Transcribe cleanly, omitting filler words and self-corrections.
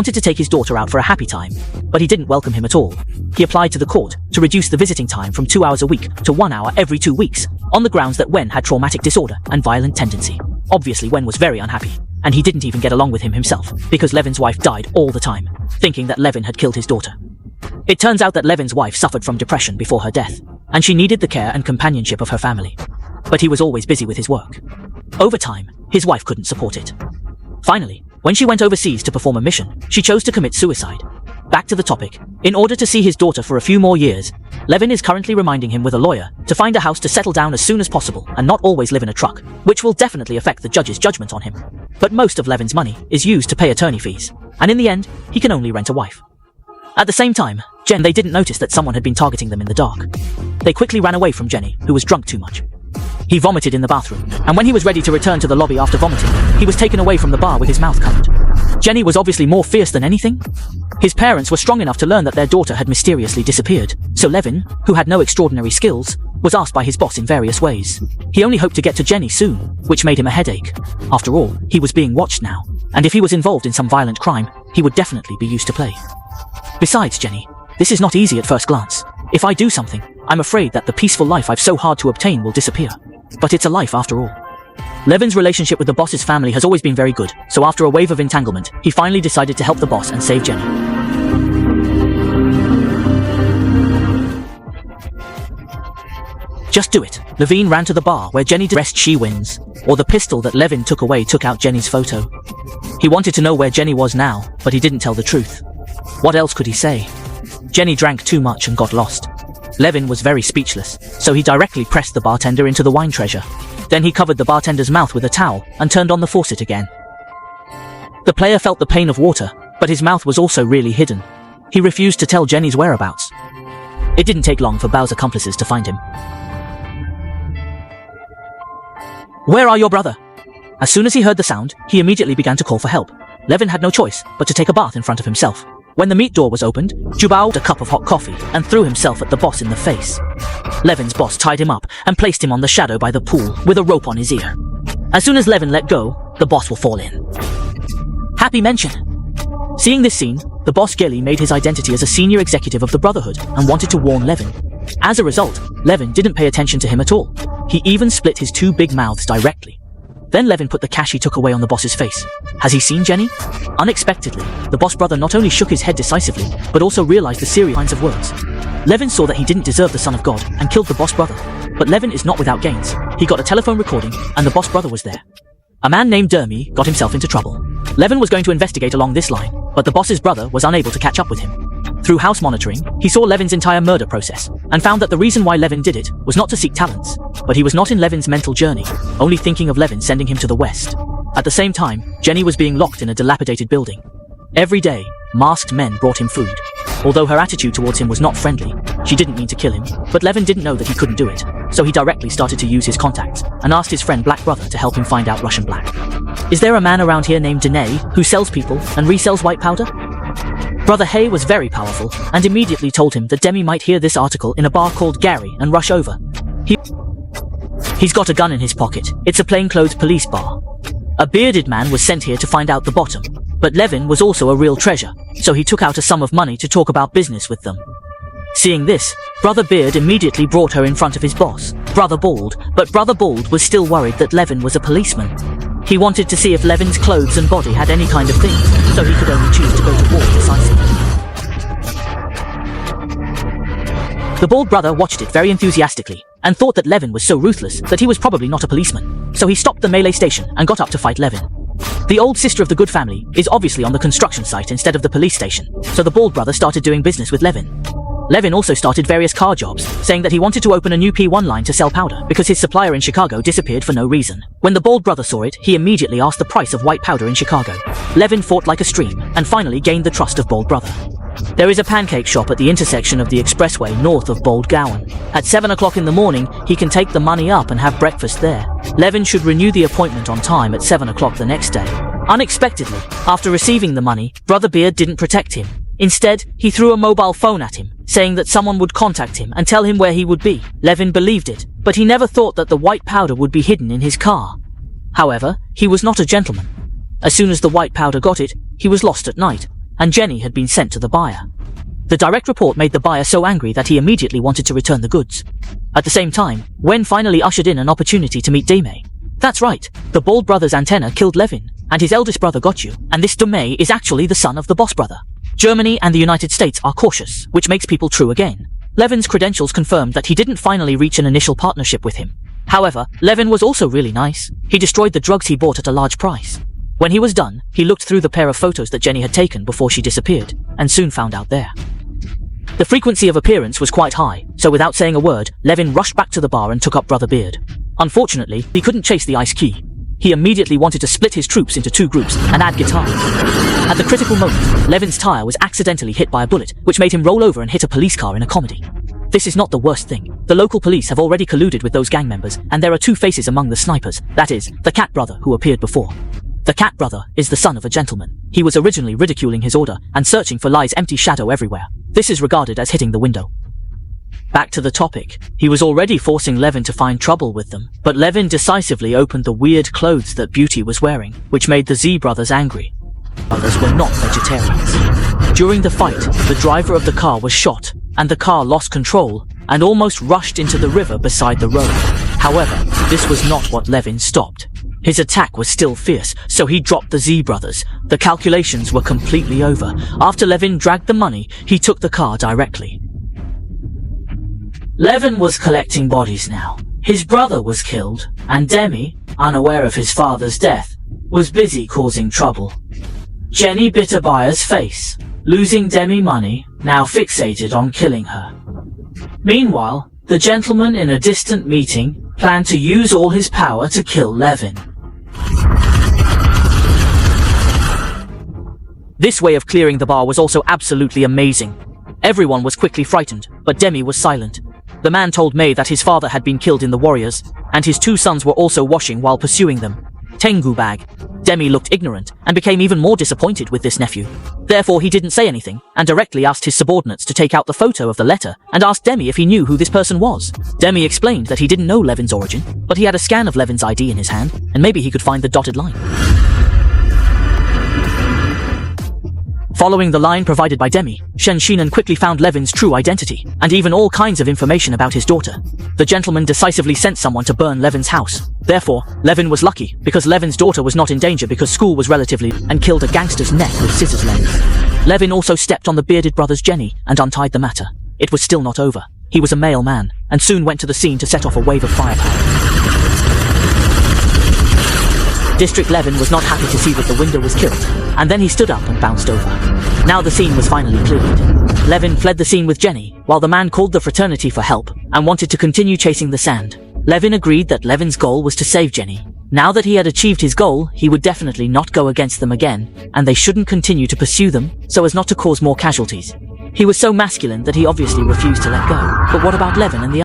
wanted to take his daughter out for a happy time, but he didn't welcome him at all. He applied to the court to reduce the visiting time from 2 hours a week to 1 hour every 2 weeks, on the grounds that Wen had traumatic disorder and violent tendency. Obviously, Wen was very unhappy, and he didn't even get along with him himself, because Levin's wife died all the time, thinking that Levin had killed his daughter. It turns out that Levin's wife suffered from depression before her death, and she needed the care and companionship of her family. But he was always busy with his work. Over time, his wife couldn't support it. Finally, when she went overseas to perform a mission, she chose to commit suicide. Back to the topic. In order to see his daughter for a few more years, Levin is currently reminding him with a lawyer to find a house to settle down as soon as possible and not always live in a truck, which will definitely affect the judge's judgment on him. But most of Levin's money is used to pay attorney fees, and in the end, he can only rent a wife. At the same time, they didn't notice that someone had been targeting them in the dark. They quickly ran away from Jenny, who was drunk too much. He vomited in the bathroom, and when he was ready to return to the lobby after vomiting, he was taken away from the bar with his mouth covered. Jenny was obviously more fierce than anything. His parents were strong enough to learn that their daughter had mysteriously disappeared, so Levin, who had no extraordinary skills, was asked by his boss in various ways. He only hoped to get to Jenny soon, which made him a headache. After all, he was being watched now, and if he was involved in some violent crime, he would definitely be used to play. Besides, Jenny, this is not easy at first glance. If I do something, I'm afraid that the peaceful life I've so hard to obtain will disappear. But it's a life after all. Levin's relationship with the boss's family has always been very good, so after a wave of entanglement, he finally decided to help the boss and save Jenny. Just do it. Levine ran to the bar where Jenny dressed she wins, or the pistol that Levin took away took out Jenny's photo. He wanted to know where Jenny was now, but he didn't tell the truth. What else could he say? Jenny drank too much and got lost. Levin was very speechless, so he directly pressed the bartender into the wine treasure. Then he covered the bartender's mouth with a towel and turned on the faucet again. The player felt the pain of water, but his mouth was also really hidden. He refused to tell Jenny's whereabouts. It didn't take long for Bao's accomplices to find him. "Where are your brother?" As soon as he heard the sound, he immediately began to call for help. Levin had no choice but to take a bath in front of himself. When the meat door was opened, Bao took a cup of hot coffee and threw himself at the boss in the face. Levin's boss tied him up and placed him on the shadow by the pool with a rope on his ear. As soon as Levin let go, the boss will fall in. Happy mention. Seeing this scene, the boss Gilly made his identity as a senior executive of the Brotherhood and wanted to warn Levin. As a result, Levin didn't pay attention to him at all. He even split his two big mouths directly. Then Levin put the cash he took away on the boss's face. Has he seen Jenny? Unexpectedly, the boss brother not only shook his head decisively, but also realized the serious kinds of words. Levin saw that he didn't deserve the son of God and killed the boss brother. But Levin is not without gains. He got a telephone recording, and the boss brother was there. A man named Dermy got himself into trouble. Levin was going to investigate along this line, but the boss's brother was unable to catch up with him. Through house monitoring, he saw Levin's entire murder process, and found that the reason why Levin did it was not to seek talents, but he was not in Levin's mental journey, only thinking of Levin sending him to the west. At the same time, Jenny was being locked in a dilapidated building. Every day, masked men brought him food. Although her attitude towards him was not friendly, she didn't mean to kill him, but Levin didn't know that he couldn't do it, so he directly started to use his contacts, and asked his friend Black Brother to help him find out Russian Black. Is there a man around here named Dene who sells people and resells white powder? Brother Hay was very powerful, and immediately told him that Demi might hear this article in a bar called Gary and rush over. He's got a gun in his pocket. It's a plainclothes police bar. A bearded man was sent here to find out the bottom, but Levin was also a real treasure, so he took out a sum of money to talk about business with them. Seeing this, Brother Beard immediately brought her in front of his boss, Brother Bald, but Brother Bald was still worried that Levin was a policeman. He wanted to see if Levin's clothes and body had any kind of things, so he could only choose to go to war decisively. The bald brother watched it very enthusiastically, and thought that Levin was so ruthless that he was probably not a policeman, so he stopped the melee station and got up to fight Levin. The old sister of the good family is obviously on the construction site instead of the police station, so the bald brother started doing business with Levin. Levin also started various car jobs, saying that he wanted to open a new P1 line to sell powder because his supplier in Chicago disappeared for no reason. When the bald brother saw it, he immediately asked the price of white powder in Chicago. Levin fought like a stream, and finally gained the trust of bald brother. There is a pancake shop at the intersection of the expressway north of Bold Gowan. At 7 o'clock in the morning, he can take the money up and have breakfast there. Levin should renew the appointment on time at 7 o'clock the next day. Unexpectedly, after receiving the money, Brother Beard didn't protect him. Instead, he threw a mobile phone at him, saying that someone would contact him and tell him where he would be. Levin believed it, but he never thought that the white powder would be hidden in his car. However, he was not a gentleman. As soon as the white powder got it, he was lost at night, and Jenny had been sent to the buyer. The direct report made the buyer so angry that he immediately wanted to return the goods. At the same time, Wen finally ushered in an opportunity to meet Deme. That's right, the bald brother's antenna killed Levin, and his eldest brother got you, and this Deme is actually the son of the boss brother. Germany and the United States are cautious, which makes people true again. Levin's credentials confirmed that he didn't finally reach an initial partnership with him. However, Levin was also really nice. He destroyed the drugs he bought at a large price. When he was done, he looked through the pair of photos that Jenny had taken before she disappeared, and soon found out there. The frequency of appearance was quite high, so without saying a word, Levin rushed back to the bar and took up Brother Beard. Unfortunately, he couldn't chase the ice key. He immediately wanted to split his troops into 2 groups and add guitars. At the critical moment, Levin's tire was accidentally hit by a bullet, which made him roll over and hit a police car in a comedy. This is not the worst thing. The local police have already colluded with those gang members, and there are 2 faces among the snipers, that is, the Cat Brother who appeared before. The Cat Brother is the son of a gentleman. He was originally ridiculing his order and searching for Lie's empty shadow everywhere. This is regarded as hitting the window. Back to the topic. He was already forcing Levin to find trouble with them, but Levin decisively opened the weird clothes that Beauty was wearing, which made the Z brothers angry. Others were not vegetarians. During the fight, the driver of the car was shot, and the car lost control and almost rushed into the river beside the road. However, this was not what Levin stopped. His attack was still fierce, so he dropped the Z brothers. The calculations were completely over. After Levin dragged the money, he took the car directly. Levin was collecting bodies now. His brother was killed, and Demi, unaware of his father's death, was busy causing trouble. Jenny bit a buyer's face, losing Demi money, now fixated on killing her. Meanwhile, the gentleman in a distant meeting planned to use all his power to kill Levin. This way of clearing the bar was also absolutely amazing. Everyone was quickly frightened, but Demi was silent. The man told May that his father had been killed in the warriors, and his 2 sons were also washing while pursuing them. Tengu bag. Demi looked ignorant, and became even more disappointed with this nephew. Therefore he didn't say anything, and directly asked his subordinates to take out the photo of the letter, and asked Demi if he knew who this person was. Demi explained that he didn't know Levin's origin, but he had a scan of Levin's ID in his hand, and maybe he could find the dotted line. Following the line provided by Demi, Shen Shinan quickly found Levin's true identity, and even all kinds of information about his daughter. The gentleman decisively sent someone to burn Levin's house. Therefore, Levin was lucky, because Levin's daughter was not in danger because school was relatively, and killed a gangster's neck with scissors length. Levin also stepped on the bearded brother's Jenny, and untied the matter. It was still not over. He was a male man, and soon went to the scene to set off a wave of firepower. District Levin was not happy to see that the window was killed, and then he stood up and bounced over. Now the scene was finally cleared. Levin fled the scene with Jenny, while the man called the fraternity for help, and wanted to continue chasing the sand. Levin agreed that Levin's goal was to save Jenny. Now that he had achieved his goal, he would definitely not go against them again, and they shouldn't continue to pursue them, so as not to cause more casualties. He was so masculine that he obviously refused to let go. But what about Levin and the